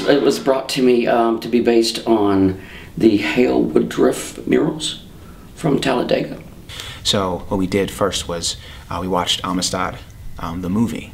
It was brought to me to be based on the Hale Woodruff murals from Talladega. So what we did first was we watched Amistad, the movie.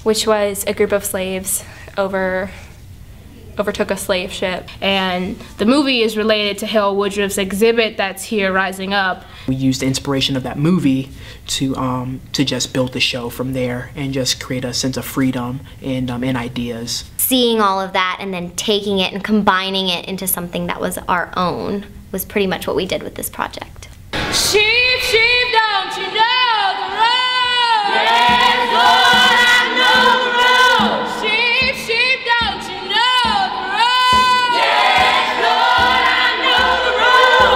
Which was a group of slaves overtook a slave ship. And the movie is related to Hale Woodruff's exhibit that's here, Rising Up. We used the inspiration of that movie to just build the show from there and just create a sense of freedom and ideas. Seeing all of that and then taking it and combining it into something that was our own was pretty much what we did with this project. Sheep, sheep, don't you know the road? Yes, Lord, I know the road. Sheep, sheep, don't you know the road? Yes, Lord, I know the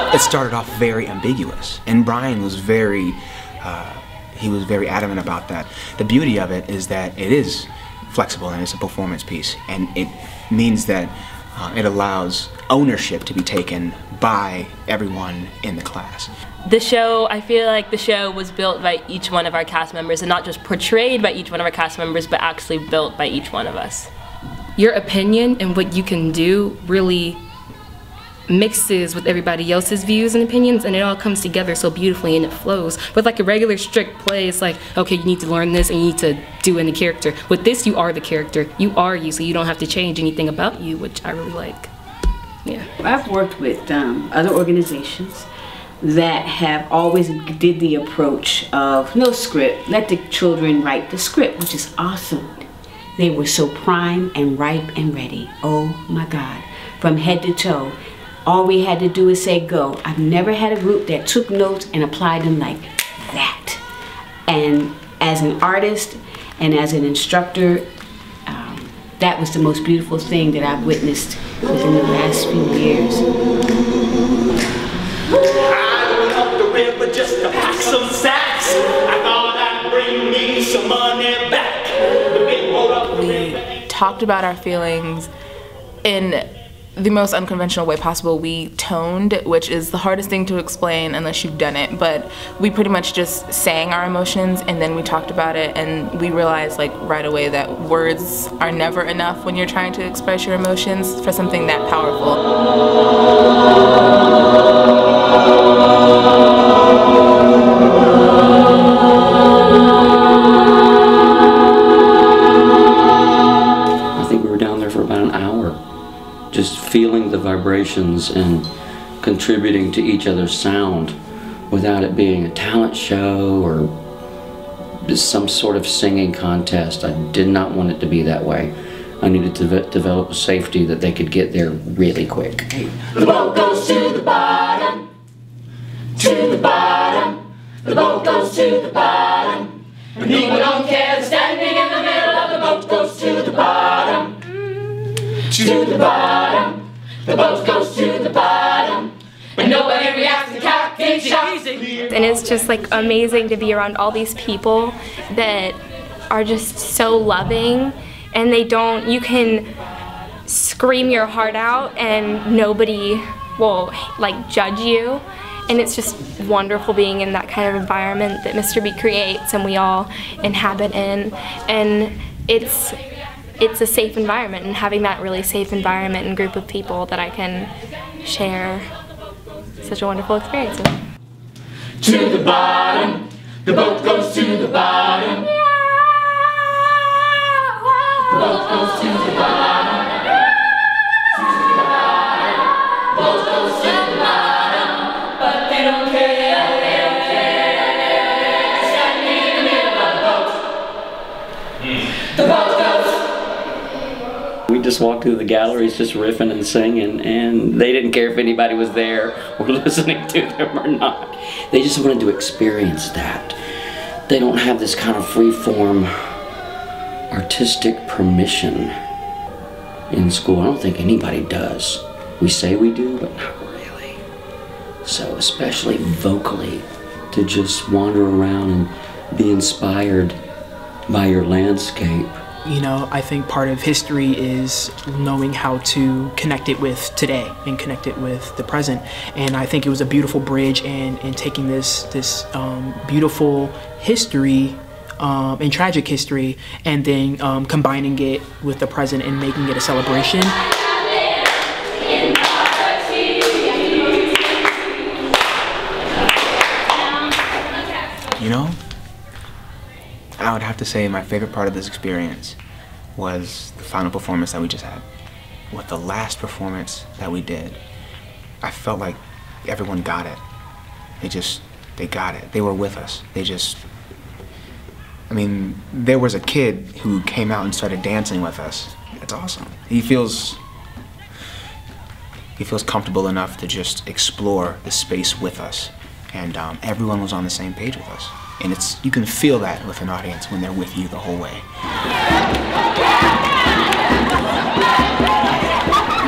road. It started off very ambiguous, and Bryan was very adamant about that. The beauty of it is that it is flexible and it's a performance piece, and it means that it allows ownership to be taken by everyone in the class. The show, I feel like the show was built by each one of our cast members, and not just portrayed by each one of our cast members, but actually built by each one of us. Your opinion and what you can do really mixes with everybody else's views and opinions, and it all comes together so beautifully and it flows. With like a regular strict play, it's like, okay, you need to learn this and you need to do in the character. With this, you are the character. You are you, so you don't have to change anything about you, which I really like. Yeah. I've worked with other organizations that have always did the approach of no script, let the children write the script, which is awesome. They were so prime and ripe and ready. Oh my God, from head to toe. All we had to do is say go. I've never had a group that took notes and applied them like that. And as an artist and as an instructor, that was the most beautiful thing that I've witnessed within the last few years. I went up the river just to pack some sacks. I thought I'd bring me some money back. We talked about our feelings in the most unconventional way possible. We toned, which is the hardest thing to explain unless you've done it, but we pretty much just sang our emotions and then we talked about it, and we realized like right away that words are never enough when you're trying to express your emotions for something that powerful. I think we were down there for about an hour, just feeling the vibrations and contributing to each other's sound without it being a talent show or some sort of singing contest. I did not want it to be that way. I needed to develop a safety that they could get there really quick. The boat goes to the bottom, to the bottom. The boat goes to the bottom. And people don't care, standing in the middle of the boat goes to the bottom. To the bottom, the boat goes to the bottom, but nobody reacts to Captain Shots. And it's just like amazing to be around all these people that are just so loving, and you can scream your heart out and nobody will like judge you. And it's just wonderful being in that kind of environment that Mr. B creates and we all inhabit in. And it's a safe environment, and having that really safe environment and group of people that I can share such a wonderful experience with. To the bottom, the boat goes to the bottom. The boat goes to the bottom. To the bottom. The boat goes to the bottom. But they don't care, they don't care. Standing in the middle of the boat. The boat goes. We just walked through the galleries just riffing and singing, and they didn't care if anybody was there or listening to them or not. They just wanted to experience that. They don't have this kind of free-form artistic permission in school. I don't think anybody does. We say we do, but not really. So especially vocally, to just wander around and be inspired by your landscape. You know, I think part of history is knowing how to connect it with today and connect it with the present. And I think it was a beautiful bridge and taking this beautiful history and tragic history and then combining it with the present and making it a celebration. You know, I would have to say my favorite part of this experience was the final performance that we just had. With the last performance that we did, I felt like everyone got it. They got it. They were with us. I mean, there was a kid who came out and started dancing with us. It's awesome. He feels comfortable enough to just explore the space with us. And everyone was on the same page with us. And you can feel that with an audience when they're with you the whole way.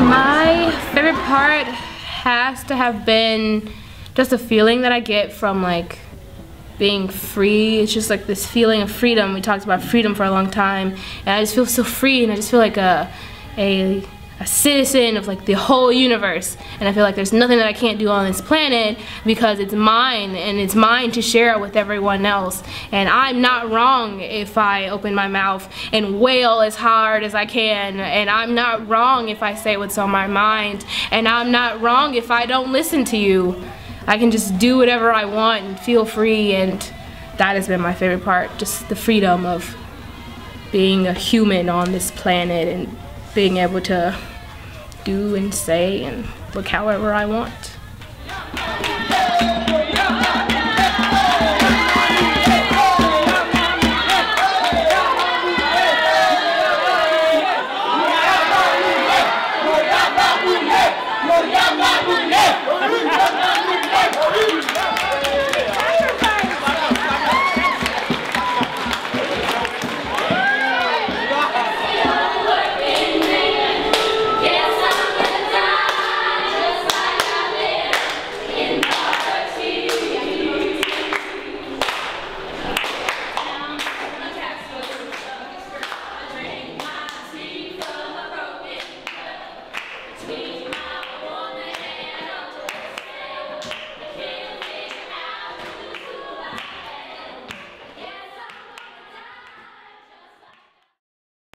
My favorite part has to have been just a feeling that I get from like being free. It's just like this feeling of freedom. We talked about freedom for a long time, and I just feel so free, and I just feel like a citizen of like the whole universe, and I feel like there's nothing that I can't do on this planet because it's mine, and it's mine to share it with everyone else. And I'm not wrong if I open my mouth and wail as hard as I can, and I'm not wrong if I say what's on my mind, and I'm not wrong if I don't listen to you. I can just do whatever I want and feel free, and that has been my favorite part, just the freedom of being a human on this planet and being able to do and say and look however I want.